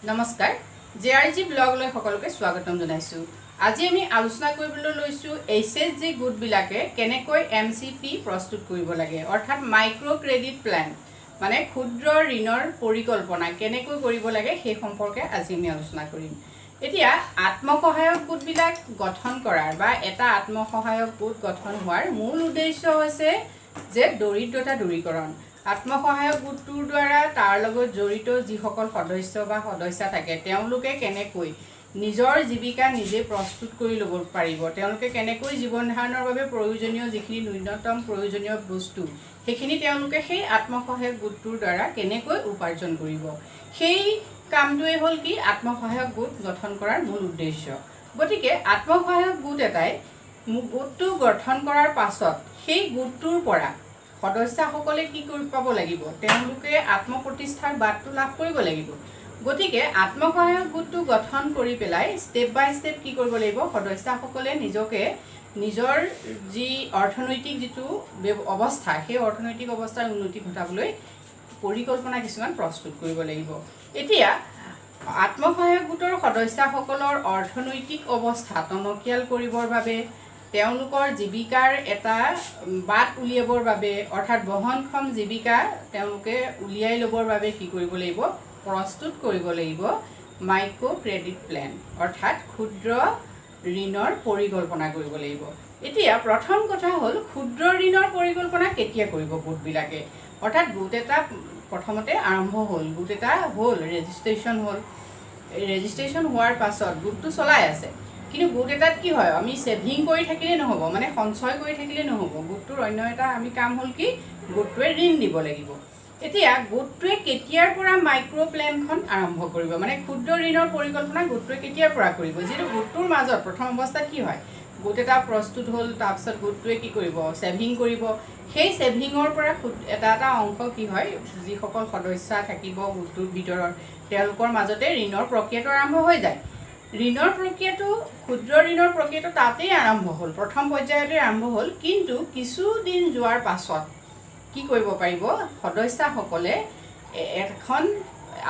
নমস্কাৰ জেআৰজি ব্লগলৈ সকলোকে স্বাগতম জনাইছো। আজি আমি আলোচনা কৰিবলৈ লৈছো এইচএসজি গোটবিলাকে কেনেকৈ এমচিপি প্ৰস্তুত কৰিব লাগে, অৰ্থাৎ মাইক্ৰ ক্ৰেডিট প্ল্যান মানে ক্ষুদ্ৰ ঋণৰ পৰিকল্পনা কেনেকৈ কৰিব লাগে সেই সম্পৰ্কে আজি আমি আলোচনা কৰিম। এতিয়া আত্মসহায়ক গোটবিলাক গঠন কৰাৰ বা এটা আত্মসহায়ক গোট গঠন হোৱাৰ মূল উদ্দেশ্য হৈছে যে দৰিদ্ৰতা দূৰীকৰণ। আত্মসহায়ক গোটটোৰ দ্বাৰা তাৰ লগত জড়িত যিসকল সদস্য বা সদস্যা থাকে তেওঁলোকে কেনেকৈ নিজৰ জীৱিকা নিজে প্ৰস্তুত কৰি ল'ব পাৰিব, তেওঁলোকে কেনেকৈ জীৱন ধাৰণৰ বাবে প্ৰয়োজনীয় যিখিনি ন্যূনতম প্ৰয়োজনীয় বস্তু সেইখিনি তেওঁলোকে সেই আত্মসহায়ক গোটটোৰ দ্বাৰা কেনেকৈ উপাৰ্জন কৰিব, সেই কামটোৱে হ'ল কি আত্মসহায়ক গোট গঠন কৰাৰ মূল উদ্দেশ্য। গতিকে আত্মসহায়ক গোট এটাই গোটটো গঠন কৰাৰ পাছত সেই গোটটোৰ পৰা সদস্যসকলে কি কৰি পাব লাগিব, তেওঁলোকে আত্মপ্ৰতিষ্ঠাৰ বাটটো লাভ কৰিব লাগিব। গতিকে আত্মসহায়ক গোটটো গঠন কৰি পেলাই ষ্টেপ বাই ষ্টেপ কি কৰিব লাগিব, সদস্যসকলে নিজকে নিজৰ যি অৰ্থনৈতিক যিটো অৱস্থা সেই অৰ্থনৈতিক অৱস্থাৰ উন্নতি ঘটাবলৈ পৰিকল্পনা কিছুমান প্ৰস্তুত কৰিব লাগিব। এতিয়া আত্মসহায়ক গোটৰ সদস্যসকলৰ অৰ্থনৈতিক অৱস্থা টনকিয়াল কৰিবৰ বাবে তেওঁলোকৰ জীৱিকাৰ এটা বাট উলিয়াবৰ বাবে অৰ্থাৎ বহনক্ষম জীৱিকা তেওঁলোকে উলিয়াই ল'বৰ বাবে কি কৰিব লাগিব, প্ৰস্তুত কৰিব লাগিব মাইক্ৰ ক্ৰেডিট প্ল্যান অৰ্থাৎ ক্ষুদ্ৰ ঋণৰ পৰিকল্পনা কৰিব লাগিব। এতিয়া প্ৰথম কথা হ'ল ক্ষুদ্ৰ ঋণৰ পৰিকল্পনা কেতিয়া কৰিব গোটবিলাকে, অৰ্থাৎ গোট এটা প্ৰথমতে আৰম্ভ হ'ল, গোট এটা হ'ল ৰেজিষ্ট্ৰেশ্যন হ'ল, ৰেজিষ্ট্ৰেশ্যন হোৱাৰ পাছত গোটটো চলাই আছে, কিন্তু গোট এটাত কি হয় আমি ছেভিং কৰি থাকিলে নহ'ব, মানে সঞ্চয় কৰি থাকিলে নহ'ব। গোটটোৰ অন্য এটা আমি কাম হ'ল কি গোটটোৱে ঋণ দিব লাগিব। এতিয়া গোটটোৱে কেতিয়াৰ পৰা মাইক্ৰ প্লেনখন আৰম্ভ কৰিব, মানে ক্ষুদ্ৰ ঋণৰ পৰিকল্পনা গোটটোৱে কেতিয়াৰ পৰা কৰিব, যিটো গোটটোৰ মাজত প্ৰথম অৱস্থাত কি হয় গোট এটা প্ৰস্তুত হ'ল, তাৰপিছত গোটটোৱে কি কৰিব ছেভিং কৰিব, সেই ছেভিঙৰ পৰা এটা এটা অংশ কি হয় যিসকল সদস্য থাকিব গোটটোৰ ভিতৰত তেওঁলোকৰ মাজতে ঋণৰ প্ৰক্ৰিয়াটো আৰম্ভ হৈ যায়। ঋণৰ প্ৰক্ৰিয়াটো ক্ষুদ্ৰ ঋণৰ প্ৰক্ৰিয়াটো তাতেই আৰম্ভ হ'ল, প্ৰথম পৰ্যায়তে আৰম্ভ হ'ল, কিন্তু কিছুদিন যোৱাৰ পাছত কি কৰিব পাৰিব সদস্যসকলে এখন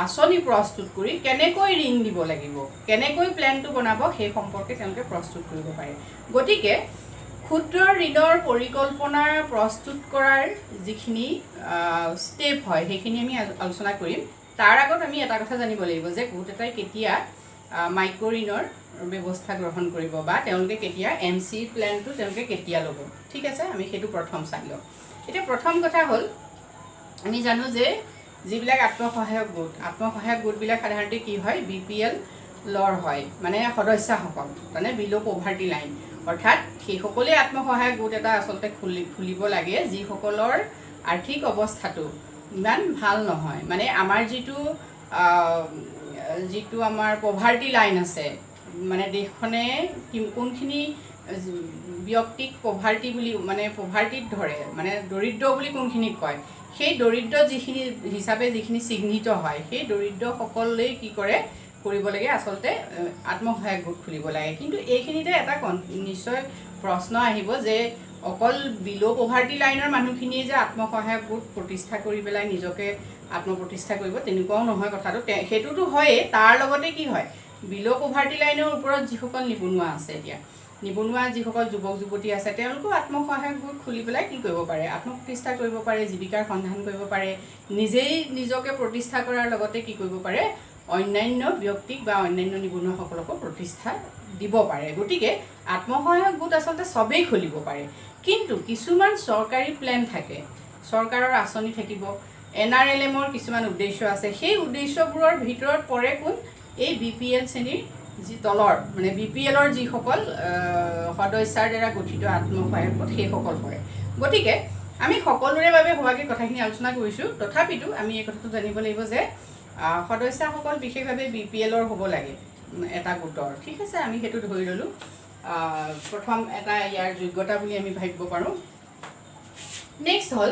আঁচনি প্ৰস্তুত কৰি কেনেকৈ ঋণ দিব লাগিব, কেনেকৈ প্লেনটো বনাব সেই সম্পৰ্কে তেওঁলোকে প্ৰস্তুত কৰিব পাৰে। গতিকে ক্ষুদ্ৰ ঋণৰ পৰিকল্পনা প্ৰস্তুত কৰাৰ যিখিনি ষ্টেপ হয় সেইখিনি আমি আলোচনা কৰিম। তাৰ আগত আমি এটা কথা জানিব লাগিব যে গোট এটাই কেতিয়া মাইক্ৰ ঋণৰ ব্যৱস্থা গ্ৰহণ কৰিব বা তেওঁলোকে কেতিয়া এমচি প্লেনটো তেওঁলোকে কেতিয়া ল'ব, ঠিক আছে, আমি সেইটো প্ৰথম চাই লওঁ। এতিয়া প্ৰথম কথা হ'ল আমি জানো যে যিবিলাক আত্মসহায়ক গোটবিলাক সাধাৰণতে কি হয় BPL হয়, মানে সদস্যসকল মানে বিল' পভাৰ্টি লাইন, অৰ্থাৎ সেইসকলেই আত্মসহায়ক গোট এটা আচলতে খুলিব লাগে যিসকলৰ আৰ্থিক অৱস্থাটো ইমান ভাল নহয়, মানে আমাৰ যিটো আমাৰ পভাৰ্টি লাইন আছে, মানে দেশখনে কোনখিনি ব্যক্তিক পভাৰ্টি বুলি মানে পভাৰ্টিত ধৰে, মানে দৰিদ্ৰ বুলি কোনখিনিক কয়, সেই দৰিদ্ৰ যিখিনি হিচাপে যিখিনি চিহ্নিত হয় সেই দৰিদ্ৰসকলেই কি কৰিব লাগে আচলতে আত্মসহায়ক গোট খুলিব লাগে। কিন্তু এইখিনিতে এটা নিশ্চয় প্ৰশ্ন আহিব যে অকল বিল' পভাৰ্টি লাইনৰ মানুহখিনিয়ে যে আত্মসহায়ক গোট প্ৰতিষ্ঠা কৰি পেলাই নিজকে আত্মপ্ৰতিষ্ঠা কৰিব তেনেকুৱাও নহয় কথাটো, সেইটোতো হয়েই, তাৰ লগতে কি হয় বিল' পভাৰ্টি লাইনৰ ওপৰত যিসকল নিবনুৱা আছে, এতিয়া নিবনুৱা যিসকল যুৱক যুৱতী আছে তেওঁলোকেও আত্মসহায়ক গোট খুলি পেলাই কি কৰিব পাৰে আত্মপ্ৰতিষ্ঠা কৰিব পাৰে, জীৱিকাৰ সন্ধান কৰিব পাৰে, নিজেই নিজকে প্ৰতিষ্ঠা কৰাৰ লগতে কি কৰিব পাৰে অন্যান্য ব্যক্তিক বা অন্যান্য নিবনুৱাসকলকো প্ৰতিষ্ঠা দিব পাৰে। গতিকে আত্মসহায়ক গোট আচলতে চবেই খুলিব পাৰে, কিন্তু কিছুমান চৰকাৰী প্লেন থাকে, চৰকাৰৰ আঁচনি থাকিব, NRLMৰ কিছুমান উদ্দেশ্য আছে, সেই উদ্দেশ্যবোৰৰ ভিতৰত পৰে কোন এই BPL শ্ৰেণীৰ যি তলৰ মানে BPLৰ যিসকল সদস্যাৰ দ্বাৰা গঠিত আত্মসহায়ক গোট সেইসকল পৰে। গতিকে আমি সকলোৰে বাবে হোৱাকৈ কথাখিনি আলোচনা কৰিছোঁ, তথাপিতো আমি এই কথাটো জানিব লাগিব যে সদস্যসকল বিশেষভাৱে BPLৰ হ'ব লাগে এটা গোটৰ, ঠিক আছে, আমি সেইটো ধৰি ল'লোঁ প্ৰথম এটা ইয়াৰ যোগ্যতা বুলি আমি ভাবিব পাৰোঁ। নেক্সট হ'ল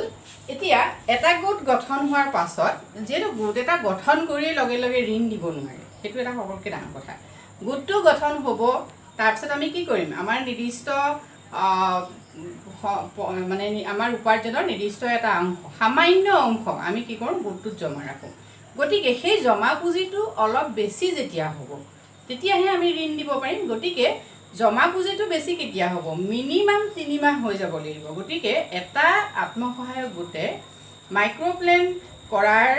এতিয়া এটা গোট গঠন হোৱাৰ পাছত যিহেতু গোট এটা গঠন কৰিয়ে লগে লগে ঋণ দিব নোৱাৰে, সেইটো এটা সকলোতকৈ ডাঙৰ কথা। গোটটো গঠন হ'ব, তাৰপিছত আমি কি কৰিম আমাৰ নিৰ্দিষ্ট মানে আমাৰ উপাৰ্জনৰ নিৰ্দিষ্ট এটা অংশ সামান্য অংশ আমি কি কৰোঁ গোটটোত জমা ৰাখোঁ। গতিকে সেই জমা পুঁজিটো অলপ বেছি যেতিয়া হ'ব তেতিয়াহে আমি ঋণ দিব পাৰিম। গতিকে জমা পুঁজিটো বেছি কেতিয়া হ'ব, মিনিমাম 3 মাহ হৈ যাব লাগিব। গতিকে এটা আত্মসহায়ক গোটে মাইক্ৰ'প্লেন কৰাৰ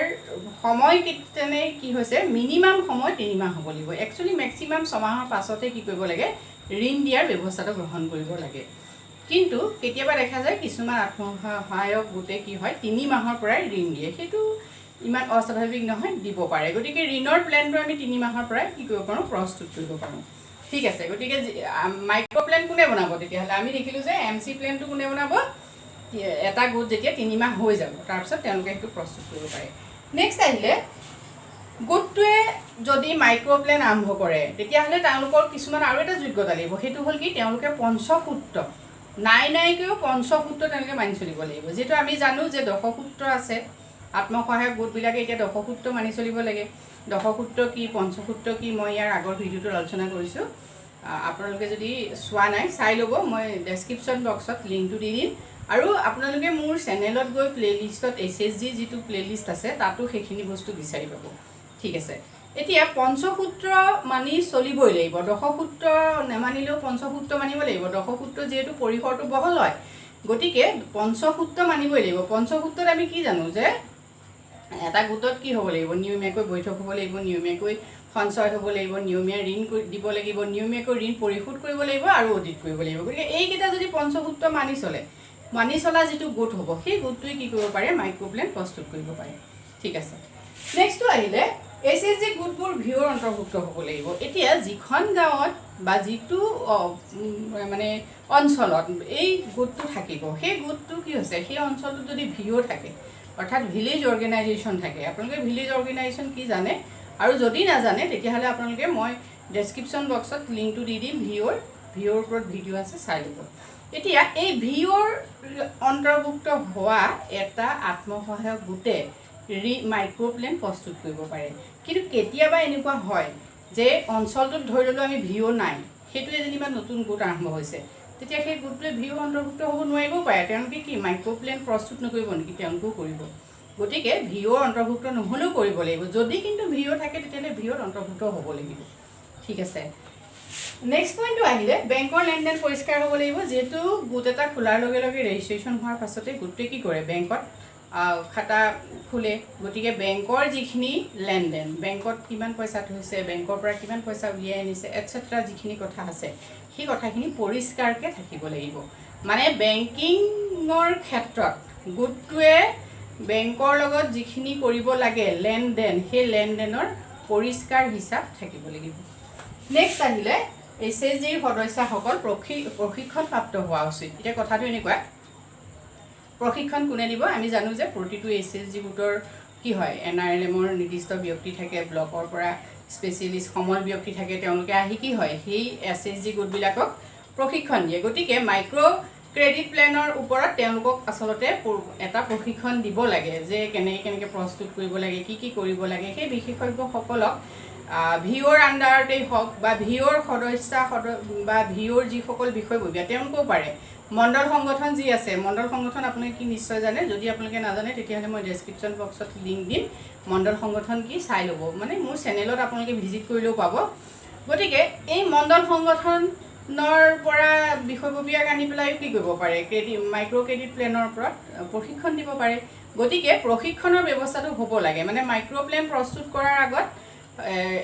সময় তেনে কি হৈছে, মিনিমাম সময় 3 মাহ হ'ব লাগিব। একচুৱেলি মেক্সিমাম 6 মাহৰ পাছতে কি কৰিব লাগে, ঋণ দিয়াৰ ব্যৱস্থাটো গ্ৰহণ কৰিব লাগে। কিন্তু কেতিয়াবা দেখা যায় কিছুমান আত্মসহায়ক গোটে কি হয় 3 মাহৰ পৰাই ঋণ দিয়ে, সেইটো ইমান অস্বাভাৱিক নহয়, দিব পাৰে। গতিকে ঋণৰ প্লেনটো আমি 3 মাহৰ পৰাই কি কৰিব পাৰোঁ, প্ৰস্তুত কৰিব পাৰোঁ। ঠিক আছে, গতিকে মাইক্ৰ'প্লেন কোনে বনাব তেতিয়াহ'লে, আমি দেখিলোঁ যে MC প্লেনটো কোনে বনাব, এটা গোট যেতিয়া 3 মাহ হৈ যাব তাৰপিছত তেওঁলোকে সেইটো প্ৰস্তুত কৰিব পাৰে। নেক্সট আহিলে গোটটোৱে যদি মাইক্ৰ'প্লেন আৰম্ভ কৰে তেতিয়াহ'লে তেওঁলোকৰ কিছুমান আৰু এটা যোগ্যতা লাগিব, সেইটো হ'ল কি তেওঁলোকে পঞ্চসূত্ৰ নাইকৈও পঞ্চসূত্ৰ তেওঁলোকে মানি চলিব লাগিব। যিহেতু আমি জানো যে দশসূত্ৰ আছে, আত্মসহায়ক গোটবিলাকে এতিয়া দশসূত্ৰ মানি চলিব লাগে। দশসূত্ৰ কি, পঞ্চসূত্ৰ কি, মই ইয়াৰ আগৰ ভিডিঅ'টোত আলোচনা কৰিছোঁ, আপোনালোকে যদি চোৱা নাই চাই ল'ব, মই ডেছক্ৰিপশ্যন বক্সত লিংকটো দি দিম। আৰু আপোনালোকে মোৰ চেনেলত গৈ প্লে'লিষ্টত SSG যিটো প্লে'লিষ্ট আছে তাতো সেইখিনি বস্তু বিচাৰি পাব। ঠিক আছে, এতিয়া পঞ্চসূত্ৰ মানি চলিবই লাগিব, দশসূত্ৰ নেমানিলেও পঞ্চসূত্ৰ মানিব লাগিব। দশসূত্ৰ যিহেতু পৰিসৰটো বহল হয় গতিকে পঞ্চসূত্ৰ মানিবই লাগিব। পঞ্চসূত্ৰত আমি কি জানো যে এটা গোটত কি হ'ব লাগিব, নিয়মীয়াকৈ বৈঠক হ'ব লাগিব, নিয়মীয়াকৈ সঞ্চয় হ'ব লাগিব, নিয়মীয়া ঋণ দিব লাগিব, নিয়মীয়াকৈ ঋণ পৰিশোধ কৰিব লাগিব আৰু অডিট কৰিব লাগিব। গতিকে এইকেইটা যদি পঞ্চসূত্ৰ মানি চলা যিটো গোট হ'ব সেই গোটটোৱে কি কৰিব পাৰে, মাইক্ৰ'প্লেন প্ৰস্তুত কৰিব পাৰে। ঠিক আছে, নেক্সটটো আহিলে SSG গোটবোৰ ভিঅ'ৰ অন্তৰ্ভুক্ত হ'ব লাগিব। এতিয়া যিখন গাঁৱত বা যিটো মানে অঞ্চলত এই গোটটো থাকিব সেই গোটটো কি হৈছে, সেই অঞ্চলটোত যদি ভিঅ' থাকে অৰ্থাৎ ভিলেজ অৰ্গেনাইজেশ্যন থাকে, আপোনালোকে ভিলেজ অৰ্গেনাইজেশ্যন কি জানে আৰু যদি নাজানে তেতিয়াহ'লে আপোনালোকে মই ডেছক্ৰিপশ্যন বক্সত লিংকটো দি দিম, ভিঅ'ৰ ওপৰত ভিডিঅ' আছে, চাই ল'ব। এতিয়া এই ভিঅ'ৰ অন্তৰ্ভুক্ত হোৱা এটা আত্মসহায়ক গোটে মাইক্ৰ'প্লেন প্ৰস্তুত কৰিব পাৰে। কিন্তু কেতিয়াবা এনেকুৱা হয় যে অঞ্চলটোত ধৰি ল'লোঁ আমি ভিঅ' নাই, সেইটোৱে যেনিবা নতুন গোট আৰম্ভ হৈছে, তেতিয়া সেই গোটটোৱে ভিঅ' অন্তৰ্ভুক্ত হ'ব নোৱাৰিবও পাৰে। তেওঁলোকে কি মাইক্ৰ'প্লেন প্ৰস্তুত নকৰিব নেকি, তেওঁলোকেও কৰিব। গতিকে ভিঅ'ৰ অন্তৰ্ভুক্ত নহ'লেও কৰিব লাগিব। যদি কিন্তু ভিঅ' থাকে তেতিয়াহ'লে ভিঅ'ত অন্তৰ্ভুক্ত হ'ব লাগিব। ঠিক আছে, নেক্সট পইণ্টটো আহিলে বেংকৰ লেনদেন পৰিষ্কাৰ হ'ব লাগিব। যিহেতু গোট এটা খোলাৰ লগে লগে ৰেজিষ্ট্ৰেশ্যন হোৱাৰ পাছতে গোটটোৱে কি কৰে, বেংকত খাতা খোলে। গতিকে বেংকৰ যিখিনি লেনদেন, বেংকত কিমান পইচা থৈছে, বেংকৰ পৰা কিমান পইচা উলিয়াই আনিছে এটচেট্ৰা যিখিনি কথা আছে সেই কথাখিনি পৰিষ্কাৰকৈ থাকিব লাগিব। মানে বেংকিঙৰ ক্ষেত্ৰত গোটটোৱে বেংকৰ লগত যিখিনি কৰিব লাগে লেনদেন, সেই লেনদেনৰ পৰিষ্কাৰ হিচাপ থাকিব লাগিব। নেক্সট আহিলে SSGৰ সদস্যসকল প্ৰশিক্ষণপ্ৰাপ্ত হোৱা উচিত। এতিয়া কথাটো এনেকুৱা, প্ৰশিক্ষণ কোনে দিব, আমি জানো যে প্ৰতিটো SSG গোটৰ কি হয়, NRLMৰ নিৰ্দিষ্ট ব্যক্তি থাকে, ব্লকৰ পৰা স্পেচিয়েলিষ্ট সমল ব্যক্তি থাকে, তেওঁলোকে আহি কি হয় সেই SSG গোটবিলাকক প্ৰশিক্ষণ দিয়ে। গতিকে মাইক্ৰ' ক্ৰেডিট প্লেনৰ ওপৰত তেওঁলোকক আচলতে এটা প্ৰশিক্ষণ দিব লাগে যে কেনেকৈ প্ৰস্তুত কৰিব লাগে, কি কৰিব লাগে। সেই বিশেষজ্ঞসকলক ভিঅ'ৰ আণ্ডাৰতেই হওক বা ভিঅ'ৰ সদস্য বা ভিঅ'ৰ যিসকল বিষয়ববীয়া তেওঁলোকেও পাৰে। মণ্ডল সংগঠন যি আছে, মণ্ডল সংগঠন আপোনালোকে কি নিশ্চয় জানে, যদি আপোনালোকে নাজানে তেতিয়াহ'লে মই ডেছক্ৰিপশ্যন বক্সত লিংক দিম, মণ্ডল সংগঠন কি চাই ল'ব, মানে মোৰ চেনেলত আপোনালোকে ভিজিট কৰিলেও পাব। গতিকে এই মণ্ডল সংগঠনৰ পৰা বিষয়ববীয়াক আনি পেলাই কি কৰিব পাৰে, মাইক্ৰ' ক্ৰেডিট প্লেনৰ ওপৰত প্ৰশিক্ষণ দিব পাৰে। গতিকে প্ৰশিক্ষণৰ ব্যৱস্থাটো হ'ব লাগে, মানে মাইক্ৰ' প্লেন প্ৰস্তুত কৰাৰ আগত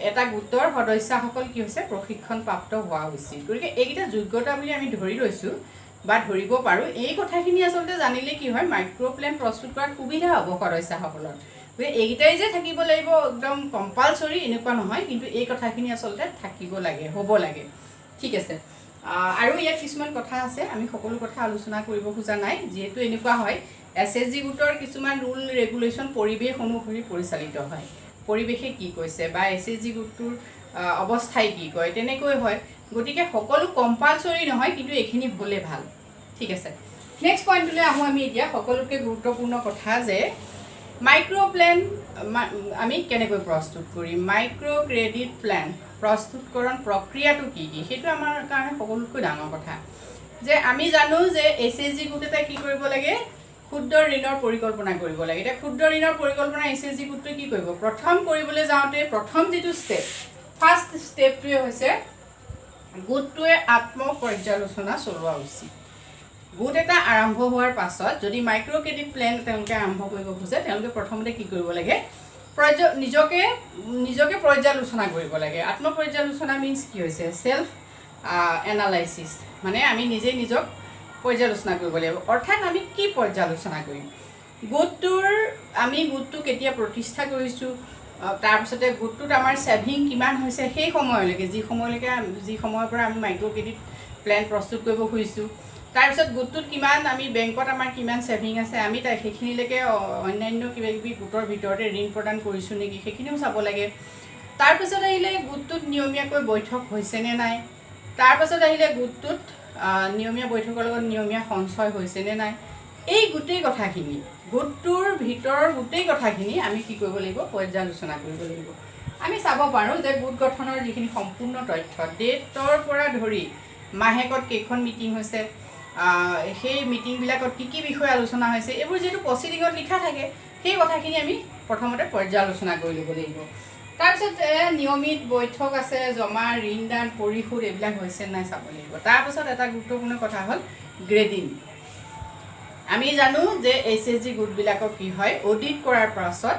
এটা গোটৰ সদস্যসকল কি হৈছে প্ৰশিক্ষণপ্ৰাপ্ত হোৱা উচিত। গতিকে এইকেইটা যোগ্যতা বুলি আমি ধৰি লৈছোঁ বা ধৰিব পাৰোঁ। এই কথাখিনি আচলতে জানিলে কি হয়, মাইক্ৰ'প্লেন প্ৰস্তুত কৰাত সুবিধা হ'ব সদস্যসকলৰ। গতিকে এইকেইটাই যে থাকিব লাগিব একদম কম্পালচৰি এনেকুৱা নহয়, কিন্তু এই কথাখিনি আচলতে থাকিব লাগে, হ'ব লাগে। ঠিক আছে, আৰু ইয়াত কিছুমান কথা আছে, আমি সকলো কথা আলোচনা কৰিব খোজা নাই। যিহেতু এনেকুৱা হয় SSG গোটৰ কিছুমান ৰুল ৰেগুলেশ্যন পৰিৱেশ অনুসৰি পৰিচালিত হয়, পৰিৱেশে কি কৈছে বা SSG গোটটোৰ অৱস্থাই কি কয় তেনেকৈ হয়। গতিকে সকলো কম্পালচৰি নহয়, কিন্তু এইখিনি হ'লে ভাল। ঠিক আছে, নেক্সট পইণ্টটোলৈ আহোঁ আমি এতিয়া। সকলোতকৈ গুৰুত্বপূৰ্ণ কথা যে মাইক্ৰ'প্লেন আমি কেনেকৈ প্ৰস্তুত কৰিম, মাইক্ৰ' ক্ৰেডিট প্লেন প্ৰস্তুতকৰণ প্ৰক্ৰিয়াটো কি সেইটো আমাৰ কাৰণে সকলোতকৈ ডাঙৰ কথা। যে আমি জানো যে SSG গোট এটাই কি কৰিব লাগে, ক্ষুদ্ৰ ঋণৰ পৰিকল্পনা কৰিব লাগে। এতিয়া ক্ষুদ্ৰ ঋণৰ পৰিকল্পনা SHG গোটটোৱে কি কৰিব? প্ৰথম কৰিবলৈ যাওঁতে প্ৰথম যিটো ষ্টেপ, ফাৰ্ষ্ট ষ্টেপটোৱে হৈছে গোটটোৱে আত্মপৰ্যালোচনা চলোৱা উচিত। গোট এটা আৰম্ভ হোৱাৰ পাছত যদি মাইক্ৰ' ক্ৰেডিট প্লেন তেওঁলোকে আৰম্ভ কৰিব খোজে, তেওঁলোকে প্ৰথমতে কি কৰিব লাগে? নিজকে পৰ্যালোচনা কৰিব লাগে। আত্মপৰ্যালোচনা মিনছ কি হৈছে? সেল্ফ এনালাইচিছ, মানে আমি নিজেই নিজক পৰ্যালোচনা কৰিব লাগিব। অৰ্থাৎ আমি কি পৰ্যালোচনা কৰিম? আমি গোটটো কেতিয়া প্ৰতিষ্ঠা কৰিছোঁ, তাৰপিছতে গোটটোত আমাৰ ছেভিং কিমান হৈছে সেই সময়লৈকে, যি সময়ৰ পৰা আমি মাইক্ৰ' ক্ৰেডিট প্লেন প্ৰস্তুত কৰিব খুজিছোঁ। তাৰপিছত গোটটোত আমি বেংকত আমাৰ কিমান ছেভিং আছে, আমি সেইখিনিলৈকে অন্যান্য কিবাকিবি গোটৰ ভিতৰতে ঋণ প্ৰদান কৰিছোঁ নেকি, সেইখিনিও চাব লাগে। তাৰপিছত আহিলে গোটটোত নিয়মীয়াকৈ বৈঠক হৈছেনে নাই। তাৰপাছত আহিলে গোটটোত নিয়মীয়া বৈঠকৰ লগত নিয়মীয়া সঞ্চয় হৈছেনে নাই। এই গোটেই কথাখিনি, গোটটোৰ ভিতৰৰ গোটেই কথাখিনি আমি কি কৰিব লাগিব? পৰ্যালোচনা কৰিব লাগিব। আমি চাব পাৰোঁ যে গোট গঠনৰ যিখিনি সম্পূৰ্ণ তথ্য, ডেটৰ পৰা ধৰি মাহেকত কেইখন মিটিং হৈছে, সেই মিটিংবিলাকত কি বিষয়ে আলোচনা হৈছে, এইবোৰ যিহেতু প্ৰচিডিঙত লিখা থাকে, সেই কথাখিনি আমি প্ৰথমতে পৰ্যালোচনা কৰি ল'ব লাগিব। তাৰপিছত নিয়মিত বৈঠক আছে, জমা, ঋণ দান, পৰিশোধ এইবিলাক হৈছে নাই চাব লাগিব। তাৰপিছত এটা গুৰুত্বপূৰ্ণ কথা হ'ল গ্ৰেডিং। আমি জানো যে SHG গোটবিলাকক কি হয়? অডিট কৰাৰ পাছত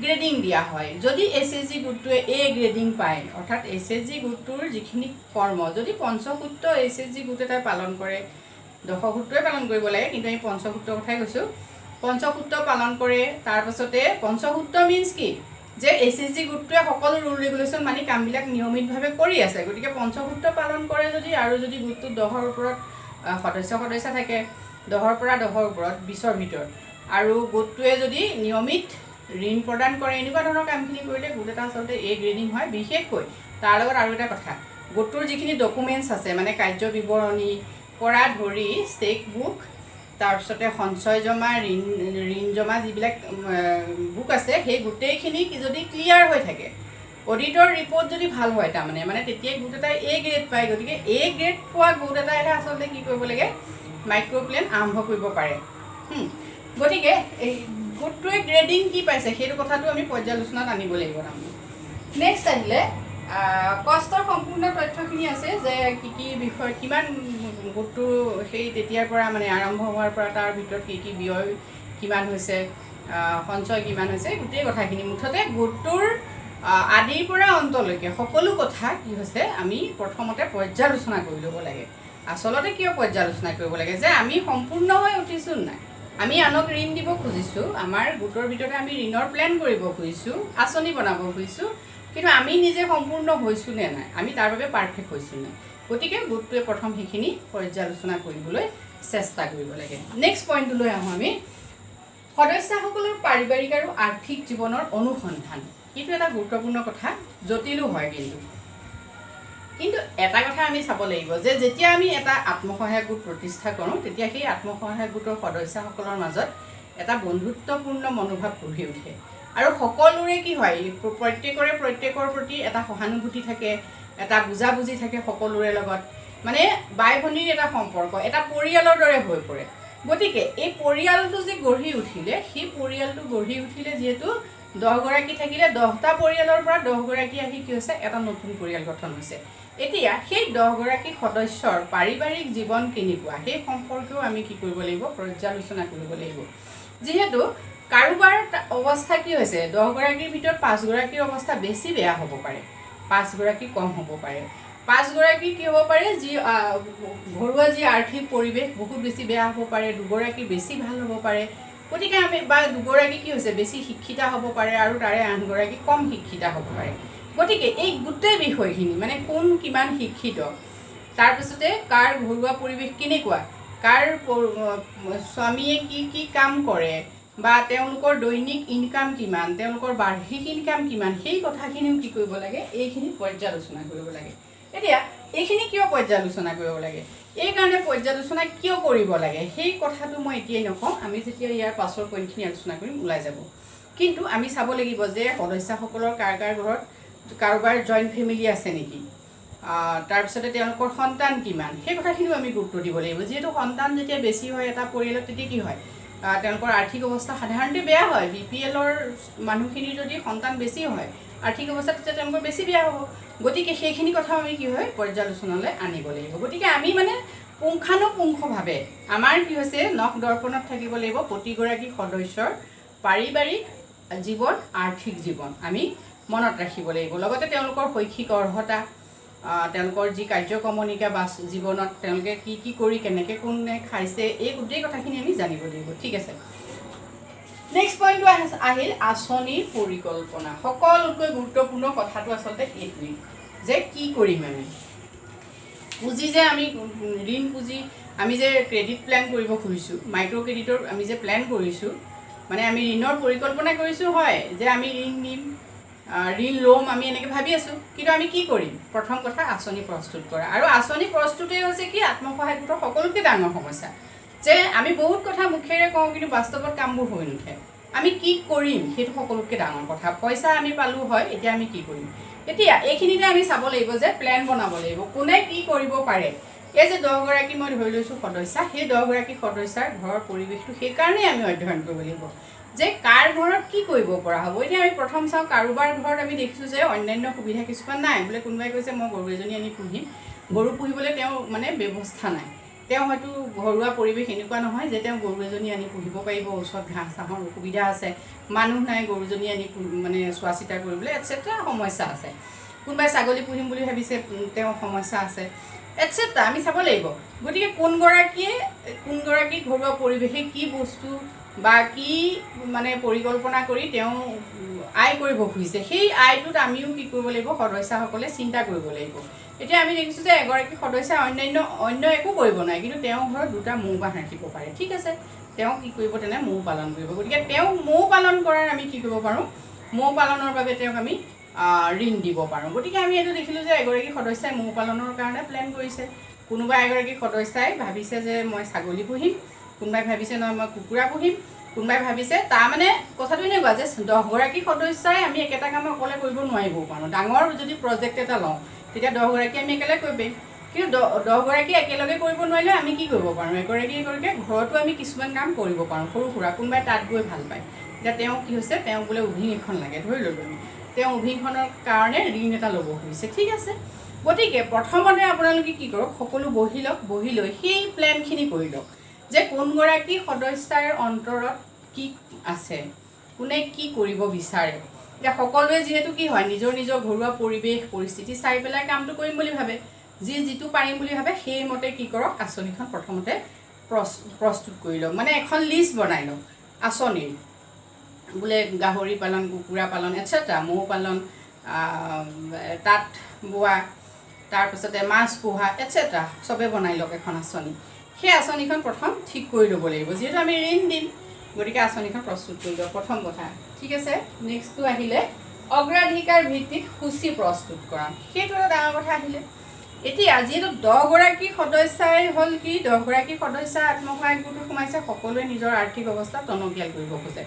গ্ৰেডিং দিয়া হয়। যদি SHG গোটটোৱে A গ্ৰেডিং পায়, অৰ্থাৎ SHG গোটটোৰ যিখিনি কৰ্ম, যদি পঞ্চসূত্ৰ SHG গোট এটাই পালন কৰে, দশসূত্ৰই পালন কৰিব লাগে, কিন্তু আমি পঞ্চসূত্ৰৰ কথাই কৈছোঁ, পঞ্চসূত্ৰ পালন কৰে। তাৰপাছতে পঞ্চসূত্ৰ মিনছ কি? যে SHG গোটটোৱে সকলো ৰুল ৰেগুলেশ্যন মানি কামবিলাক নিয়মিতভাৱে কৰি আছে। গতিকে পঞ্চসূত্ৰ পালন কৰে আৰু যদি গোটটোত 10ৰ ওপৰত সদস্য থাকে, 10ৰ পৰা 10ৰ ওপৰত 20ৰ ভিতৰত, আৰু গোটটোৱে যদি নিয়মিত ঋণ প্ৰদান কৰে, এনেকুৱা ধৰণৰ কামখিনি কৰিলে গোট এটা আচলতে A গ্ৰেডিং হয়। বিশেষকৈ তাৰ লগত আৰু এটা কথা, গোটটোৰ যিখিনি ডকুমেণ্টছ আছে, মানে কাৰ্য বিৱৰণী পৰা ধৰি চেক বুক, তাৰপিছতে সঞ্চয় জমা, ঋণ জমা যিবিলাক বুক আছে, সেই গোটেইখিনি যদি ক্লিয়াৰ হৈ থাকে, অডিটৰ ৰিপৰ্ট যদি ভাল হয়, তাৰমানে তেতিয়াই গোট এটাই A গ্ৰেড পায়। গতিকে A গ্ৰেড পোৱা গোট এটাইহে আচলতে কি কৰিব লাগে? মাইক্ৰ' প্লেন আৰম্ভ কৰিব পাৰে। গতিকে এই গোটটোৱে গ্ৰেডিং কি পাইছে সেইটো কথাটো আমি পৰ্যালোচনাত আনিব লাগিব। তাৰমানে নেক্সট আহিলে কষ্টৰ সম্পূৰ্ণ তথ্যখিনি আছে, যে কি বিষয়, কিমান গোটটো সেই তেতিয়াৰ পৰা আৰম্ভ হোৱাৰ পৰা তাৰ ভিতৰত কি ব্যয় কিমান হৈছে, সঞ্চয় কিমান হৈছে, গোটেই কথাখিনি মুঠতে গোটটোৰ আদিৰ পৰা অন্তলৈকে সকলো কথা কি হৈছে আমি প্ৰথমতে পৰ্যালোচনা কৰি ল'ব লাগে। আচলতে কিয় পৰ্যালোচনা কৰিব লাগে? যে আমি সম্পূৰ্ণ হৈ উঠিছোঁ নাই, আমি আনক ঋণ দিব খুজিছোঁ, আমাৰ গোটৰ ভিতৰতে আমি ঋণৰ প্লেন কৰিব খুজিছোঁ, আঁচনি বনাব খুজিছোঁ, কিন্তু আমি নিজে সম্পূৰ্ণ হৈছোঁ নে নাই, আমি তাৰ বাবে পাৰফেক্ট হৈছোঁ নাই। গতিকে গোটটোৱে প্ৰথম সেইখিনি পৰ্যালোচনা কৰিবলৈ চেষ্টা কৰিব লাগে। নেক্সট পইণ্টটোলৈ আহোঁ আমি, সদস্যসকলৰ পাৰিবাৰিক আৰু আৰ্থিক জীৱনৰ অনুসন্ধান। এইটো এটা গুৰুত্বপূৰ্ণ কথা, জটিলো হয়। কিন্তু এটা কথা আমি চাব লাগিব যে যেতিয়া আমি এটা আত্মসহায়ক গোট প্ৰতিষ্ঠা কৰোঁ, তেতিয়া সেই আত্মসহায়ক গোটৰ সদস্যসকলৰ মাজত এটা বন্ধুত্বপূৰ্ণ মনোভাৱ গঢ়ি উঠে, আৰু সকলোৰে কি হয়, প্ৰত্যেকৰ প্ৰতি এটা সহানুভূতি থাকে, এটা বুজাবুজি থাকে সকলোৰে লগত, মানে বাই ভনীৰ এটা সম্পৰ্ক, এটা পৰিয়ালৰ দৰে হৈ পৰে। গতিকে এই পৰিয়ালটো যে গঢ়ি উঠিলে, সেই পৰিয়ালটো গঢ়ি উঠিলে যিহেতু 10 গৰাকী থাকিলে, 10টা পৰিয়ালৰ পৰা 10 গৰাকী আহি কি হৈছে, এটা নতুন পৰিয়াল গঠন হৈছে। এতিয়া সেই 10 গৰাকী সদস্যৰ পাৰিবাৰিক জীৱন কেনেকুৱা, সেই সম্পৰ্কেও আমি কি কৰিব লাগিব? পৰ্যালোচনা কৰিব লাগিব। যিহেতু কাৰোবাৰ অৱস্থা কি হৈছে, 10 গৰাকীৰ ভিতৰত 5 গৰাকীৰ অৱস্থা বেছি বেয়া হ'ব পাৰে, 5 গৰাকী কম হ'ব পাৰে, 5 গৰাকী কি হ'ব পাৰে, যি ঘৰুৱা যি আৰ্থিক পৰিৱেশ বহুত বেছি বেয়া হ'ব পাৰে, 2 গৰাকী বেছি ভাল হ'ব পাৰে। গতিকে আমি 2 গৰাকী কি হৈছে, বেছি শিক্ষিতা হ'ব পাৰে, আৰু তাৰে 8 গৰাকী কম শিক্ষিতা হ'ব পাৰে। গতিকে এই গোটেই বিষয়খিনি, মানে কোন কিমান শিক্ষিত, তাৰপিছতে কাৰ ঘৰুৱা পৰিৱেশ কেনেকুৱা, কাৰ স্বামীয়ে কি কাম কৰে, বা তেওঁলোকৰ দৈনিক ইনকাম কিমান, তেওঁলোকৰ বাৰ্ষিক ইনকাম কিমান, সেই কথাখিনিও কি কৰিব লাগে? এইখিনি পৰ্যালোচনা কৰিব লাগে। এতিয়া এইখিনি কিয় পৰ্যালোচনা কৰিব লাগে, এই কাৰণে পৰ্যালোচনা কিয় কৰিব লাগে, সেই কথাটো মই এতিয়াই নকওঁ, আমি যেতিয়া ইয়াৰ পাছৰ পইণ্টখিনি আলোচনা কৰিম ওলাই যাব। কিন্তু আমি চাব লাগিব যে সদস্যসকলৰ কাৰ ঘৰত কাৰোবাৰ জইণ্ট ফেমিলি আছে নেকি, তাৰপিছতে তেওঁলোকৰ সন্তান কিমান, সেই কথাখিনিও আমি গুৰুত্ব দিব লাগিব। যিহেতু সন্তান যেতিয়া বেছি হয় এটা পৰিয়ালত, তেতিয়া কি হয়, তেওঁলোকৰ আৰ্থিক অৱস্থা সাধাৰণতে বেয়া হয়। BPL-ৰ মানুহখিনিৰ যদি সন্তান বেছি হয়, আৰ্থিক অৱস্থা তেতিয়া তেওঁলোকৰ বেছি বেয়া হ'ব। গতিকে সেইখিনি কথা আমি কি হয় পৰ্যালোচনালৈ আনিব লাগিব। গতিকে আমি মানে পুংখানুপুংখভাৱে আমাৰ কি হৈছে নখ দৰ্পণত থাকিব লাগিব প্ৰতিগৰাকী সদস্যৰ পাৰিবাৰিক জীৱন, আৰ্থিক জীৱন আমি মনত ৰাখিব লাগিব। লগতে তেওঁলোকৰ শৈক্ষিক অৰ্হতা, তেওঁলোকৰ যি কাৰ্যক্ৰমণিকা বা জীৱনত তেওঁলোকে কি কি কৰি কেনেকৈ কোনে খাইছে, এই গোটেই কথাখিনি আমি জানিব লাগিব। ঠিক আছে, নেক্সট পইণ্টটো আহিল আঁচনিৰ পৰিকল্পনা। সকলোতকৈ গুৰুত্বপূৰ্ণ কথাটো আচলতে এইটোৱেই যে কি কৰিম আমি পুঁজি, যে আমি ঋণ পুঁজি, আমি যে ক্ৰেডিট প্লেন কৰিব খুজিছোঁ, মাইক্ৰ' ক্ৰেডিটৰ আমি যে প্লেন কৰিছোঁ, মানে আমি ঋণৰ পৰিকল্পনা কৰিছোঁ হয় যে আমি ঋণ দিম, ঋণ ল'ম, আমি এনেকৈ ভাবি আছোঁ। কিন্তু আমি কি কৰিম? প্ৰথম কথা আঁচনি প্ৰস্তুত কৰা। আৰু আঁচনি প্ৰস্তুতেই হৈছে কি আত্মসহায়ক গোটৰ সকলোতকৈ ডাঙৰ সমস্যা, যে আমি বহুত কথা মুখেৰে কওঁ কিন্তু বাস্তৱত কামবোৰ হৈ নুঠে। আমি কি কৰিম সেইটো সকলোতকৈ ডাঙৰ কথা। পইচা আমি পালোঁ হয়, এতিয়া আমি কি কৰিম? এতিয়া এইখিনিতে আমি চাব লাগিব যে প্লেন বনাব লাগিব কোনে কি কৰিব পাৰে। এই যে 10গৰাকী মই ধৰি লৈছোঁ সদস্যা, সেই 10গৰাকী সদস্যাৰ ঘৰৰ পৰিৱেশটো সেইকাৰণেই আমি অধ্যয়ন কৰিব লাগিব যে কাৰ ঘৰত কি কৰিব পৰা হ'ব। এতিয়া আমি প্ৰথম চাওঁ, কাৰোবাৰ ঘৰত আমি দেখিছোঁ যে অন্যান্য সুবিধা কিছুমান নাই। বোলে কোনোবাই কৈছে মই গৰু এজনী আনি পুহিম, গৰু পুহিবলৈ তেওঁ মানে ব্যৱস্থা নাই, তেওঁ হয়তো ঘৰুৱা পৰিৱেশ এনেকুৱা নহয় যে তেওঁ গৰু এজনী আনি পুহিব পাৰিব, ওচৰত ঘাঁহ চাহৰ অসুবিধা আছে, মানুহ নাই গৰুজনী আনি মানে চোৱা চিতা কৰিবলৈ, এটচেট্ৰা সমস্যা আছে। কোনোবাই ছাগলী পুহিম বুলি ভাবিছে, তেওঁ সমস্যা আছে, এটচেট্ৰা আমি চাব লাগিব। গতিকে কোনগৰাকী ঘৰুৱা পৰিৱেশে কি বস্তু বা কি মানে পৰিকল্পনা কৰি তেওঁ আয় কৰিব খুজিছে, সেই আয়টোত আমিও কি কৰিব লাগিব, সদস্যাসকলে চিন্তা কৰিব লাগিব। এতিয়া আমি দেখিছোঁ যে এগৰাকী সদস্যাই অন্য একো কৰিব নাই, কিন্তু তেওঁৰ ঘৰত 2টা মৌ-বাহ ৰাখিব পাৰে। ঠিক আছে, তেওঁ কি কৰিব, তেনে মৌ পালন কৰিব। গতিকে তেওঁ মৌ পালন কৰাৰ আমি কি কৰিব পাৰোঁ, মৌ পালনৰ বাবে তেওঁক আমি ঋণ দিব পাৰোঁ। গতিকে আমি এইটো দেখিলোঁ যে এগৰাকী সদস্যাই মৌ পালনৰ কাৰণে প্লেন কৰিছে, কোনোবা এগৰাকী সদস্যাই ভাবিছে যে মই ছাগলী পুহিম, কোনোবাই ভাবিছে নহয় মই কুকুৰা পুহিম, কোনোবাই ভাবিছে। তাৰমানে কথাটো এনেকুৱা যে 10গৰাকী সদস্যাই আমি একেটা কাম অকলে কৰিব নোৱাৰিবও পাৰোঁ। ডাঙৰ যদি প্ৰজেক্ট এটা লওঁ তেতিয়া 10গৰাকী আমি একেলগে কৰিব পাৰিম, কিন্তু 10গৰাকী একেলগে কৰিব নোৱাৰিলে আমি কি কৰিব পাৰোঁ, এগৰাকী ঘৰতো আমি কিছুমান কাম কৰিব পাৰোঁ সৰু সুৰা। কোনোবাই তাত গৈ ভাল পায়, এতিয়া তেওঁ কি হৈছে, তেওঁ বোলে উভিং এখন লাগে, ধৰি ল'লোঁ আমি, তেওঁ উভিংখনৰ কাৰণে ঋণ এটা ল'ব খুজিছে। ঠিক আছে, গতিকে প্ৰথমতে আপোনালোকে কি কৰক, সকলো বহি লওক, বহি লৈ সেই প্লেনখিনি কৰি লওক যে কোনগৰাকী সদস্যাৰ অন্তৰত কি আছে, কোনে কি কৰিব বিচাৰে। এতিয়া সকলোৱে যিহেতু কি হয় নিজৰ নিজৰ ঘৰুৱা পৰিৱেশ পৰিস্থিতি চাই পেলাই কামটো কৰিম বুলি ভাবে, যিটো পাৰিম বুলি ভাবে সেইমতে কি কৰক, আঁচনিখন প্ৰথমতে প্ৰস্তুত কৰি লওক। মানে এখন লিষ্ট বনাই লওক আঁচনিৰ, বোলে গাহৰি পালন, কুকুৰা পালন, এটচেট্ৰা, মৌ পালন, তাঁত বোৱা, তাৰপিছতে মাছ পোহা, এটচেট্ৰা, চবে বনাই লওক এখন আঁচনি। সেই আঁচনিখন প্ৰথম ঠিক কৰি ল'ব লাগিব, যিহেতু আমি ঋণ দিম, গতিকে আঁচনিখন প্ৰস্তুত কৰি লওক প্ৰথম কথা। ঠিক আছে, নেক্সটটো আহিলে অগ্ৰাধিকাৰ ভিত্তিত সূচী প্ৰস্তুত কৰা। সেইটো এটা ডাঙৰ কথা আহিলে। এতিয়া যিহেতু 10গৰাকী সদস্যাই হ'ল কি, 10গৰাকী সদস্যা আত্মসহায়ক গোটত সোমাইছে, সকলোৱে নিজৰ আৰ্থিক অৱস্থা টনকিয়াল কৰিব খোজে,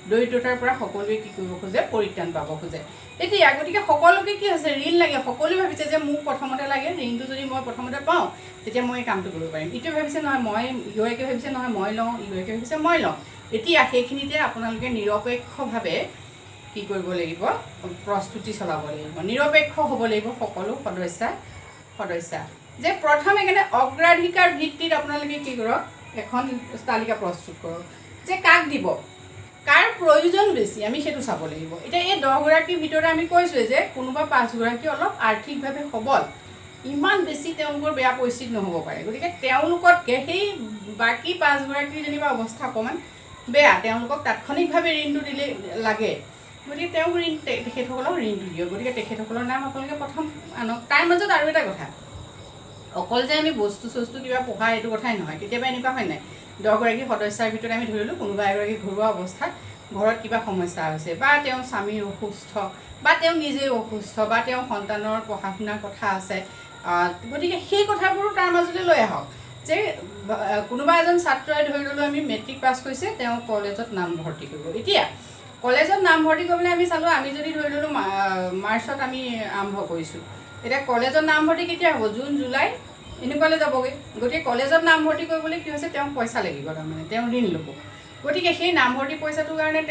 দৰিদ্ৰতাৰ পৰা সকলোৱে কি কৰিব খোজে, পৰিত্ৰাণ পাব খোজে। এতিয়া গতিকে সকলোকে কি হৈছে, ঋণ লাগে। সকলোৱে ভাবিছে যে মোক প্ৰথমতে লাগে, ঋণটো যদি মই প্ৰথমতে পাওঁ তেতিয়া মই এই কামটো কৰিব পাৰিম। ইটোৱে ভাবিছে নহয় মই, ইগৰাকীয়ে ভাবিছে নহয় মই লওঁ, ইগৰাকীয়ে ভাবিছে মই লওঁ। এতিয়া সেইখিনিতে আপোনালোকে নিৰপেক্ষভাৱে কি কৰিব লাগিব, প্ৰস্তুতি চলাব লাগিব, নিৰপেক্ষ হ'ব লাগিব সকলো সদস্যা যে প্ৰথমে কেনে অগ্ৰাধিকাৰ ভিত্তিত আপোনালোকে কি কৰক, এখন তালিকা প্ৰস্তুত কৰক যে কাক দিব, কাৰ প্ৰয়োজন বেছি, আমি সেইটো চাব লাগিব। এতিয়া এই 10গৰাকীৰ ভিতৰতে আমি কৈছোঁৱে যে কোনোবা 5গৰাকী অলপ আৰ্থিকভাৱে সবল, ইমান বেছি তেওঁলোকৰ বেয়া পৰিস্থিতি নহ'ব পাৰে। গতিকে তেওঁলোকতকৈ সেই বাকী 5গৰাকীৰ যেনিবা অৱস্থা অকণমান বেয়া, তেওঁলোকক তাৎক্ষণিকভাৱে ঋণটো দিলে লাগে, গতিকে তেওঁ তেখেতসকলক ঋণটো দিয়ক। গতিকে তেখেতসকলৰ নাম আপোনালোকে প্ৰথম আনক। তাৰ মাজত আৰু এটা কথা, অকল যে আমি বস্তু কিবা পোহা এইটো কথাই নহয়। কেতিয়াবা এনেকুৱা হয় নাই, 10গৰাকী সদস্যাৰ ভিতৰত আমি ধৰিলোঁ কোনোবা এগৰাকী ঘৰুৱা অৱস্থাত ঘৰত কিবা সমস্যা হৈছে, বা তেওঁৰ স্বামীৰ অসুস্থ, বা তেওঁ নিজেই অসুস্থ, বা তেওঁৰ সন্তানৰ পঢ়া শুনাৰ কথা আছে। গতিকে সেই কথাবোৰো তাৰ মাজলৈ লৈ আহক যে কোনোবা এজন ছাত্ৰই ধৰি ল'লোঁ আমি মেট্ৰিক পাছ কৰিছে, তেওঁ কলেজত নামভৰ্তি কৰিব। এতিয়া কলেজত নামভৰ্তি কৰিবলৈ আমি চালোঁ, আমি যদি ধৰি ল'লোঁ মাৰ্চত আমি আৰম্ভ কৰিছোঁ, এতিয়া কলেজত নামভৰ্তি কেতিয়া হ'ব, জুন জুলাই এনেকুৱালৈ যাবগৈ। গতিকে কলেজত নামভৰ্তি কৰিবলৈ কি হৈছে, তেওঁক পইচা লাগিব, তাৰমানে তেওঁ ঋণ ল'ব। গতিকে সেই নামভৰ্তি পইচাটোৰ কাৰণে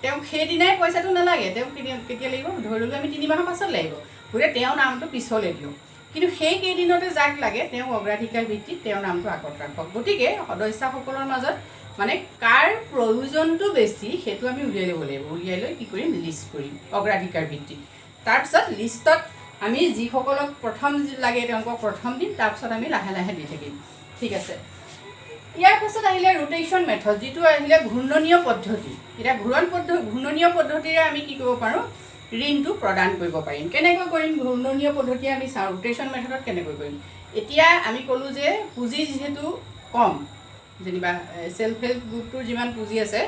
তেওঁক সেইদিনাই পইচাটো নালাগে, তেওঁক কেতিয়া লাগিব, ধৰি ল'লোঁ আমি 3 মাহৰ পাছত লাগিব, গতিকে তেওঁৰ নামটো পিছলৈ দিওঁ। কিন্তু সেই কেইদিনতে যাক লাগে তেওঁ অগ্ৰাধিকাৰ ভিত্তিত তেওঁৰ নামটো আগত ৰাখক। গতিকে সদস্যসকলৰ মাজত মানে কাৰ প্ৰয়োজনটো বেছি সেইটো আমি উলিয়াই ল'ব লাগিব। উলিয়াই লৈ কি কৰিম, লিষ্ট কৰিম অগ্ৰাধিকাৰ ভিত্তিত। তাৰপিছত লিষ্টত আমি যিসকলক প্ৰথম লাগে তেওঁলোকক প্ৰথম দিম, তাৰপিছত আমি লাহে লাহে দি থাকিম। ঠিক আছে। ইয়াৰ পাছত আহিলে ৰোটেশ্যন মেথড, যিটো আহিলে ঘূৰ্ণনীয় পদ্ধতি। এতিয়া ঘূৰ্ণনীয় পদ্ধতিৰে আমি কি কৰিব পাৰোঁ, ঋণটো প্ৰদান কৰিব পাৰিম। কেনেকৈ কৰিম ঘূৰ্ণনীয় পদ্ধতিৰে আমি চাওঁ, ৰোটেশ্যন মেথডত কেনেকৈ কৰিম। এতিয়া আমি ক'লোঁ যে পুঁজি যিহেতু কম, যেনিবা চেল্ফ হেল্প গ্ৰুপটোৰ যিমান পুঁজি আছে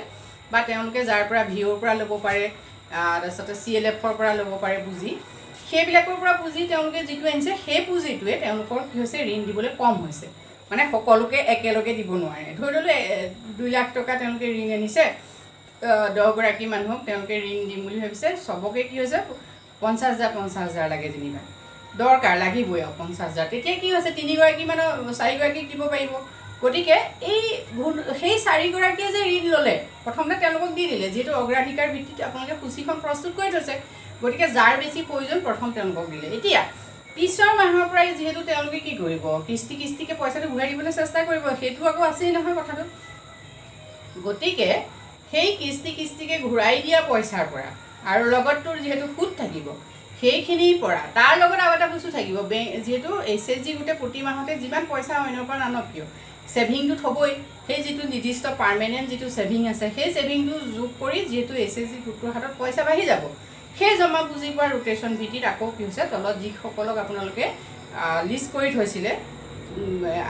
বা তেওঁলোকে যাৰ পৰা ভিঅ'ৰ পৰা ল'ব পাৰে, তাৰপিছতে CLFৰ পৰা ল'ব পাৰে পুঁজি, সেইবিলাকৰ পৰা পুঁজি তেওঁলোকে যিটো আনিছে সেই পুঁজিটোৱে তেওঁলোকৰ কি হৈছে, ঋণ দিবলৈ কম হৈছে। মানে সকলোকে একেলগে দিব নোৱাৰে। ধৰি ল'লোঁ 2 লাখ টকা তেওঁলোকে ঋণ আনিছে, 10 গৰাকী মানুহক তেওঁলোকে ঋণ দিম বুলি ভাবিছে, চবকে কি হৈছে 50,000 লাগে, যেনিবা দৰকাৰ লাগিবই আৰু 50,000। তেতিয়া কি হৈছে 3 গৰাকী মানৰ 4 গৰাকীক দিব পাৰিব। গতিকে সেই 4 গৰাকীয়ে যে ঋণ ল'লে প্ৰথমতে তেওঁলোকক দি দিলে, যিহেতু অগ্ৰাধিকাৰ ভিত্তিত আপোনালোকে সূচীখন প্ৰস্তুত কৰি থৈছে, গতিকে যাৰ বেছি প্ৰয়োজন প্ৰথম তেওঁলোকক দিলে। এতিয়া পিছৰ মাহৰ পৰাই যিহেতু তেওঁলোকে কি কৰিব, কিস্তিকে পইচাটো ঘূৰাই দিবলৈ চেষ্টা কৰিব, সেইটো আকৌ আছেই নহয় কথাটো। গতিকে সেই কিস্তিকে ঘূৰাই দিয়া পইচাৰ পৰা আৰু লগততো যিহেতু সুদ থাকিব সেইখিনিৰ পৰা, তাৰ লগত আৰু এটা বস্তু থাকিব, যিহেতু HSG গোটে প্ৰতি মাহতে যিমান পইচা অন্যৰ পৰা নানক কিয় ছেভিংটো থ'বই। সেই যিটো নিৰ্দিষ্ট পাৰ্মানেণ্ট যিটো ছেভিং আছে সেই ছেভিংটো যোগ কৰি যিহেতু HSG গোটটোৰ হাতত পইচা বাঢ়ি যাব, সেই জমা পুঁজিৰ পৰা ৰোটেশ্যন ভিত্তিত আকৌ কি হৈছে, তলত যিসকলক আপোনালোকে লিষ্ট কৰি থৈছিলে,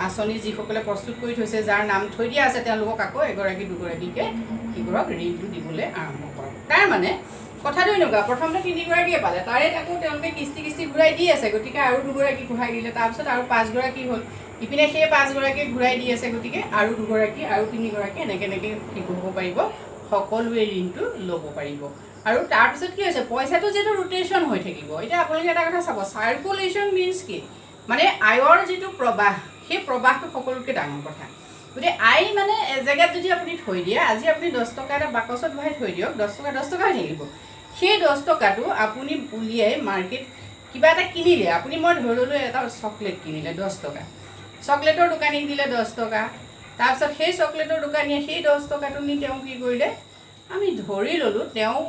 আঁচনি যিসকলে প্ৰস্তুত কৰি থৈছে, যাৰ নাম থৈ দিয়া আছে, তেওঁলোকক আকৌ 1গৰাকী 2গৰাকীকৈ কি কৰক, ঋণটো দিবলৈ আৰম্ভ কৰক। তাৰমানে কথাটো এনেকুৱা, প্ৰথমতে 3 গৰাকীয়ে পালে, তাৰে আকৌ তেওঁলোকে কিস্তি ঘূৰাই দি আছে, গতিকে আৰু 2গৰাকী ঘূৰাই দিলে, তাৰপিছত আৰু 5 গৰাকী হ'ল, ইপিনে সেই 5 গৰাকীয়ে ঘূৰাই দি আছে, গতিকে আৰু 2গৰাকী আৰু 3 গৰাকী এনেকৈ কি কৰিব পাৰিব, সকলোৱে ঋণটো ল'ব পাৰিব। আৰু তাৰপিছত কি হৈছে, পইচাটো যিহেতু ৰোটেশ্যন হৈ থাকিব। এতিয়া আপোনালোকে এটা কথা চাব, চাৰ্কুলেশ্যন মিনছ কি, মানে আয়ৰ যিটো প্ৰবাহ, সেই প্ৰবাহটো সকলোতকৈ ডাঙৰ কথা। গতিকে আয় মানে এজেগাত যদি আপুনি থৈ দিয়ে, আজি আপুনি 10 টকা এটা বাকচত ভৰাই থৈ দিয়ক, 10 টকা হৈ থাকিব। সেই 10 টকাটো আপুনি উলিয়াই মাৰ্কেট কিবা এটা কিনিলে, আপুনি মই ধৰি ল'লোঁ এটা চকলেট কিনিলে 10 টকা, চকলেটৰ দোকানীক দিলে 10 টকা, তাৰপিছত সেই চকলেটৰ দোকানীয়ে সেই 10 টকাটো নি তেওঁ কি কৰিলে, আমি ধৰি ল'লোঁ তেওঁ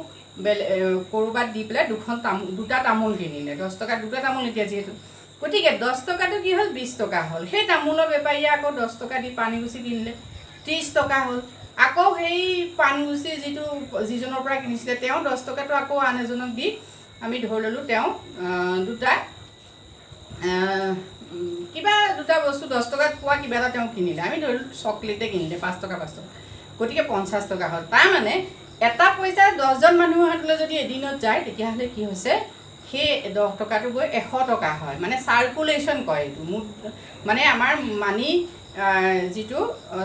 ক'ৰবাত দি পেলাই 2টা তামোল কিনিলে, 10 টকাত 2টা তামোল এতিয়া যিহেতু, গতিকে 10 টকাটো কি হ'ল, 20 টকা হ'ল। সেই তামোলৰ বেপাৰীয়ে আকৌ 10 টকা দি পাণগুচি কিনিলে, 30 টকা হ'ল। আকৌ সেই পাণগুচি যিজনৰ পৰা কিনিছিলে তেওঁ 10 টকাটো আকৌ আন এজনক দি, আমি ধৰি ল'লোঁ তেওঁ দুটা বস্তু 10 টকাত পোৱা কিবা এটা তেওঁ কিনিলে, আমি ধৰি ল'লোঁ চকলেটে কিনিলে 5 টকা, গতিকে 50 টকা হ'ল। তাৰমানে এটা পইচা 10জন মানুহৰ হাতলৈ যদি এদিনত যায়, তেতিয়াহ'লে কি হৈছে, সেই 10 টকাটো গৈ 100 টকা হয়। মানে চাৰ্কুলেশ্যন কয় এইটো, মানে আমাৰ মানি যিটো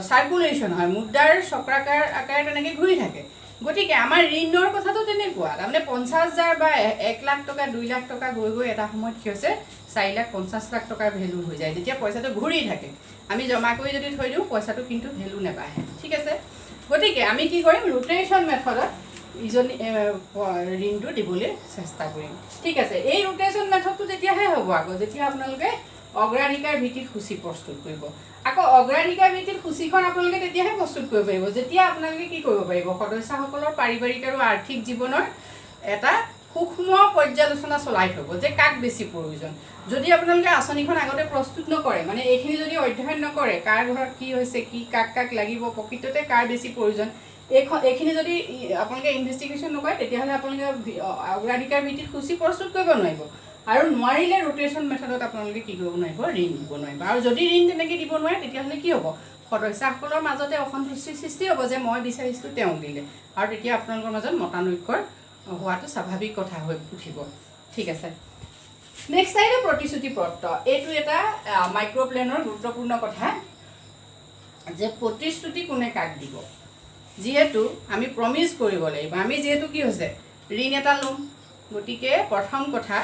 চাৰ্কুলেশ্যন হয়, মুদ্ৰাৰ চক্ৰাকাৰ আকাৰে তেনেকৈ ঘূৰি থাকে। গতিকে আমাৰ ঋণৰ কথাটো তেনেকুৱা, তাৰমানে 50,000 বা 1 লাখ টকা 2 লাখ টকা গৈ এটা সময়ত কি হৈছে 4,50,000 টকাৰ ভেলু হৈ যায়, যেতিয়া পইচাটো ঘূৰি থাকে। আমি জমা কৰি যদি থৈ দিওঁ পইচাটো কিন্তু ভেলু নাপায়। ঠিক আছে। গতিকে আমি কি কৰিম, ৰোটেশ্যন মেথডত ইজনী ঋণটো দিবলৈ চেষ্টা কৰিম। ঠিক আছে। এই ৰোটেশ্যন মেথডটো তেতিয়াহে হ'ব আকৌ যেতিয়া আপোনালোকে অগ্ৰাধিকাৰ ভিত্তিত সূচী প্ৰস্তুত কৰিব। আকৌ অগ্ৰাধিকাৰ ভিত্তিত সূচীখন আপোনালোকে তেতিয়াহে প্ৰস্তুত কৰিব পাৰিব যেতিয়া আপোনালোকে কি কৰিব পাৰিব, সদস্যসকলৰ পাৰিবাৰিক আৰু আৰ্থিক জীৱনৰ এটা সূক্ষ্ম পৰ্যালোচনা চলাই থ'ব যে কাক বেছি প্ৰয়োজন। যদি আপোনালোকে আঁচনিখন আগতে প্ৰস্তুত নকৰে, মানে এইখিনি যদি অধ্যয়ন নকৰে, কাৰ ঘৰত কি হৈছে, কি কাক লাগিব, প্ৰকৃততে কাৰ বেছি প্ৰয়োজন, এইখিনি যদি আপোনালোকে ইনভেষ্টিগেশ্যন নকৰে, তেতিয়াহ'লে আপোনালোকে অগ্ৰাধিকাৰ ভিত্তিত সূচী প্ৰস্তুত কৰিব নোৱাৰিব। আৰু নোৱাৰিলে ৰোটেশ্যন মেথডত আপোনালোকে কি কৰিব নোৱাৰিব, ঋণ দিব নোৱাৰিব। আৰু যদি ঋণ তেনেকৈ দিব নোৱাৰে, তেতিয়াহ'লে কি হ'ব, সদস্যসকলৰ মাজতে অসন্তুষ্টিৰ সৃষ্টি হ'ব যে মই বিচাৰিছিলোঁ তেওঁক দিলে, আৰু তেতিয়া আপোনালোকৰ মাজত মতানৈক্যৰ হোৱাটো স্বাভাৱিক কথা হৈ উঠিব। ঠিক আছে। নেক্সট আহিলে প্ৰতিশ্ৰুতি পত্ৰ। এইটো এটা মাইক্ৰ' প্লেনৰ গুৰুত্বপূৰ্ণ কথা যে প্ৰতিশ্ৰুতি কোনে কাক দিব। যিহেতু আমি প্ৰমিছ কৰিব লাগিব, আমি যিহেতু কি হৈছে ঋণ এটা ল'ম, গতিকে প্ৰথম কথা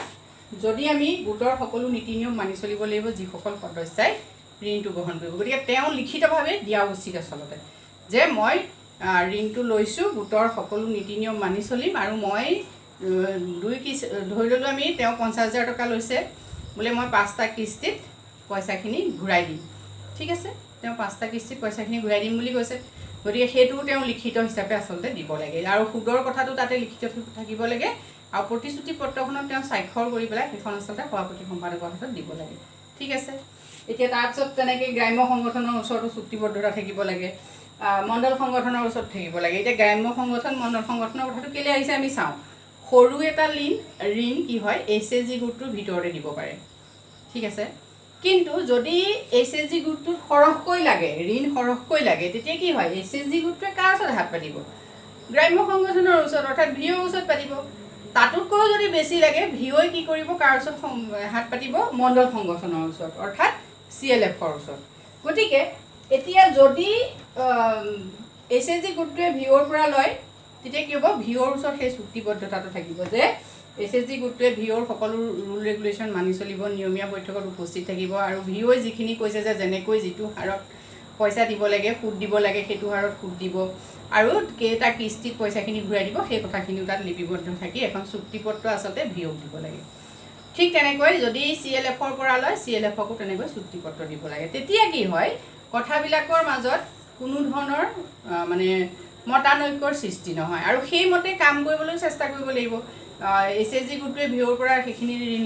যদি আমি গোটৰ সকলো নীতি নিয়ম মানি চলিব লাগিব, যিসকল সদস্যাই ঋণটো গ্ৰহণ কৰিব, গতিকে তেওঁ লিখিতভাৱে দিয়া উচিত আচলতে যে মই ঋণটো লৈছোঁ গোটৰ সকলো নীতি নিয়ম মানি চলিম আৰু মই 2 কিস্তি ধৰি ল'লোঁ আমি তেওঁ 50,000 টকা লৈছে বোলে মই 5টা কিস্তিত পইচাখিনি ঘূৰাই দিম ঠিক আছে তেওঁ 5টা কিস্তিত পইচাখিনি ঘূৰাই দিম বুলি কৈছে গতিকে সেইটোও তেওঁ লিখিত হিচাপে আচলতে দিব লাগে আৰু সুদৰ কথাটো তাতে লিখিত থাকিব লাগে আৰু প্ৰতিশ্ৰুতি পত্ৰখনত তেওঁ স্বাক্ষৰ কৰি পেলাই সেইখন আচলতে সভাপতি সম্পাদকৰ হাতত দিব লাগে ঠিক আছে এতিয়া তাৰপিছত তেনেকৈ গ্ৰাম্য সংগঠনৰ ওচৰতো চুক্তিবদ্ধতা থাকিব লাগে মণ্ডল সংগঠনৰ ওচৰত থাকিব লাগে এতিয়া গ্ৰাম্য সংগঠন মণ্ডল সংগঠনৰ কথাটো কেলৈ আহিছে আমি চাওঁ সৰু এটা ঋণ কি হয় HSG গোটটোৰ ভিতৰতে দিব পাৰে ঠিক আছে কিন্তু যদি HSG গোটটোত সৰহকৈ লাগে ঋণ সৰহকৈ লাগে তেতিয়া কি হয় HSG গোটটোৱে কাৰ ওচৰত হাত পাতিব গ্ৰাম্য সংগঠনৰ ওচৰত অৰ্থাৎ ভিঅ'ৰ ওচৰত পাতিব তাতোতকৈ যদি বেছি লাগে ভিঅ'ই কি কৰিব কাৰ ওচৰত হাত পাতিব মণ্ডল সংগঠনৰ ওচৰত অৰ্থাৎ CLFৰ ওচৰত গতিকে এতিয়া যদি HSG গোটটোৱে ভিঅ'ৰ পৰা লয় তেতিয়া কি হ'ব ভিঅ'ৰ ওচৰত সেই চুক্তিবদ্ধতাটো থাকিব যে HSG গোটটোৱে ভিঅ'ৰ সকলো ৰুল ৰেগুলেশ্যন মানি চলিব নিয়মীয়া বৈঠকত উপস্থিত থাকিব আৰু ভিঅ'ই যিখিনি কৈছে যে যেনেকৈ যিটো হাৰত পইচা দিব লাগে সুদ দিব লাগে সেইটো হাৰত সুদ দিব আৰু কেইটা কিস্তিত পইচাখিনি ঘূৰাই দিব সেই কথাখিনিও তাত লিপিবদ্ধ থাকি এখন চুক্তিপত্ৰ আচলতে ভিঅ'ক দিব লাগে ঠিক তেনেকৈ যদি CLFৰ পৰা লয় CLFকো তেনেকৈ চুক্তিপত্ৰ দিব লাগে তেতিয়া কি হয় কথাবিলাকৰ মাজত কোনো ধৰণৰ মানে মতানৈক্যৰ সৃষ্টি নহয় আৰু সেইমতে কাম কৰিবলৈ চেষ্টা কৰিব লাগিব HSG গোটটোৱে ভিঅ'ৰ পৰা সেইখিনি ঋণ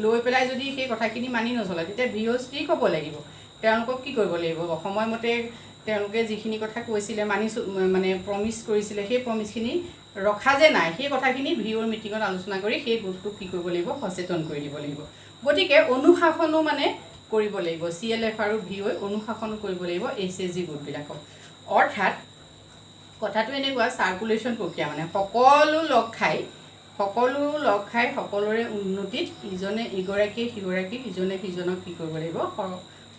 লৈ পেলাই যদি সেই কথাখিনি মানি নচলে তেতিয়া ভিঅ' ষ্ট্ৰিক হ'ব লাগিব তেওঁলোকক কি কৰিব লাগিব সময়মতে তেওঁলোকে যিখিনি কথা কৈছিলে মানে প্ৰমিছ কৰিছিলে সেই প্ৰমিছখিনি ৰখা যে নাই সেই কথাখিনি ভিঅ'ৰ মিটিঙত আলোচনা কৰি সেই গোটটোক কি কৰিব লাগিব সচেতন কৰি দিব লাগিব গতিকে অনুশাসনো মানে কৰিব লাগিব CLF আৰু ভিঅ'ই অনুশাসনো কৰিব লাগিব HSG গোটবিলাকক অৰ্থাৎ কথাটো এনেকুৱা সাৰ্কুলেশ্যন প্ৰক্ৰিয়া মানে সকলো লগ খাই সকলোৰে উন্নতিত ইগৰাকীয়ে সিগৰাকীক ইজনে সিজনক কি কৰিব লাগিব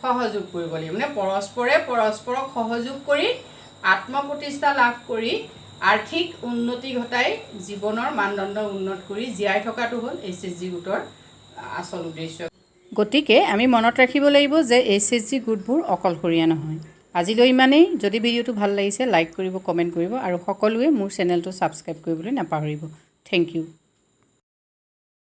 সহযোগ কৰিব লাগিব মানে পৰস্পৰক সহযোগ কৰি আত্মপ্ৰতিষ্ঠা লাভ কৰি আৰ্থিক উন্নতি ঘটাই জীৱনৰ মানদণ্ড উন্নত কৰি জীয়াই থকাটো হ'ল HSG গোটৰ আচল উদ্দেশ্য গতিকে আমি মনত ৰাখিব লাগিব যে HSG গোটবোৰ অকলশৰীয়া নহয় আজিলৈ ইমানেই যদি ভিডিঅ'টো ভাল লাগিছে লাইক কৰিব কমেণ্ট কৰিব আৰু সকলোৱে মোৰ চেনেলটো ছাবস্ক্ৰাইব কৰিবলৈ নাপাহৰিব থেংক ইউ